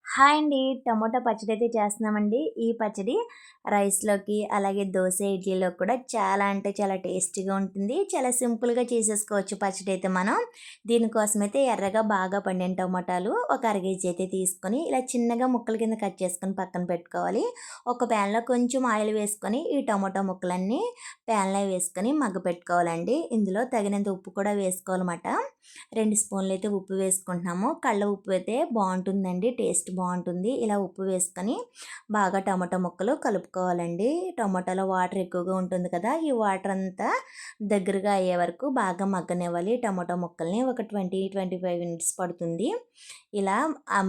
Hi అండి. Tomato పచ్చడి అయితే చేస్తున్నామండి. ఈ పచ్చడి రైస్‌లోకి, అలాగే దోస, ఇడ్లీలోకి కూడా చాలా అంటే చాలా టేస్టీగా ఉంటుంది. చాలా సింపుల్‌గా చేసేసుకోవచ్చు పచ్చడి అయితే మనం. దీనికోసమైతే ఎర్రగా బాగా పండిన టమోటాలు ఒక అర కేజీ అయితే తీసుకొని, ఇలా చిన్నగా ముక్కల కింద కట్ చేసుకొని పక్కన పెట్టుకోవాలి. ఒక ప్యాన్‌లో కొంచెం ఆయిల్ వేసుకొని, ఈ టమోటా ముక్కలన్నీ ప్యాన్‌లో వేసుకొని మగ్గపెట్టుకోవాలండి. ఇందులో తగినంత ఉప్పు కూడా వేసుకోవాలన్నమాట. 2 స్పూన్లు అయితే ఉప్పు వేసుకుంటున్నాము. కళ్ళ ఉప్పు అయితే బాగుంటుందండి, టేస్ట్ బాగుంటుంది. ఇలా ఉప్పు వేసుకొని బాగా టమాటా ముక్కలు కలుపుకోవాలండి. టమాటాలో వాటర్ ఎక్కువగా ఉంటుంది కదా, ఈ వాటర్ అంతా దగ్గరగా అయ్యే వరకు బాగా మగ్గనివ్వాలి. టమాటా ముక్కల్ని ఒక 20-25 మినిట్స్ పడుతుంది. ఇలా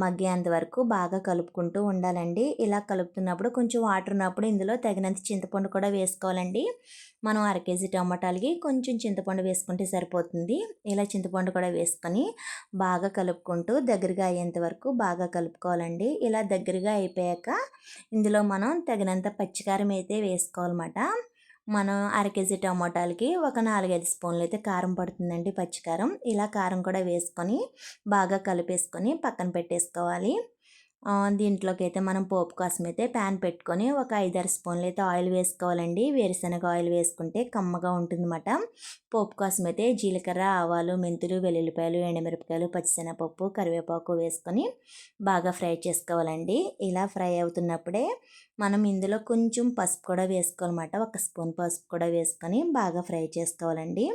మగ్గేంత వరకు బాగా కలుపుకుంటూ ఉండాలండి. ఇలా కలుపుతున్నప్పుడు కొంచెం వాటర్ ఉన్నప్పుడు ఇందులో తగినంత చింతపండు కూడా వేసుకోవాలండి. మనం అర కేజీ టమాటాలకి కొంచెం చింతపండు వేసుకుంటే సరిపోతుంది. ఇలా చింతపండు కూడా వేసుకొని బాగా కలుపుకుంటూ దగ్గరగా అయ్యేంత వరకు బాగా కలుపుకోవాలండి. ఇలా దగ్గరగా అయిపోయాక ఇందులో మనం తగినంత పచ్చికారం అయితే వేసుకోవాలన్నమాట. మనం అర కేజీ టమాటాలకి ఒక 4-5 స్పూన్లు అయితే కారం పడుతుందండి, పచ్చికారం. ఇలా కారం కూడా వేసుకొని బాగా కలిపేసుకొని పక్కన పెట్టేసుకోవాలి. దీంట్లోకి అయితే మనం పోపు కోసం అయితే ప్యాన్ పెట్టుకొని ఒక 5-6 స్పూన్లు అయితే ఆయిల్ వేసుకోవాలండి. వేరుశనగ ఆయిల్ వేసుకుంటే కమ్మగా ఉంటుందన్నమాట. పోపు కోసం అయితే జీలకర్ర, ఆవాలు, మెంతులు, వెల్లుల్లిపాయలు, ఎండుమిరపకాయలు, పచ్చిశనగపప్పు, కరివేపాకు వేసుకొని బాగా ఫ్రై చేసుకోవాలండి. ఇలా ఫ్రై అవుతున్నప్పుడే మనం ఇందులో కొంచెం పసుపు కూడా వేసుకోవాలన్నమాట. ఒక స్పూన్ పసుపు కూడా వేసుకొని బాగా ఫ్రై చేసుకోవాలండి.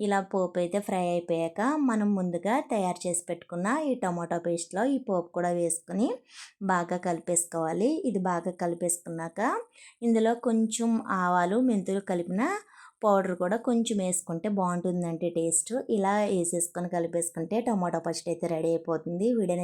ఇలా పోపు అయితే ఫ్రై అయిపోయాక మనం ముందుగా తయారు చేసి పెట్టుకున్న ఈ టమాటో పేస్ట్లో ఈ పోపు కూడా వేసుకొని బాగా కలిపేసుకోవాలి. ఇది బాగా కలిపేసుకున్నాక ఇందులో కొంచెం ఆవాలు, మెంతులు కలిపిన పౌడర్ కూడా కొంచెం వేసుకుంటే బాగుంటుందండి టేస్ట్. ఇలా వేసేసుకొని కలిపేసుకుంటే టమాటో పచ్చడి అయితే రెడీ అయిపోతుంది. వీడియో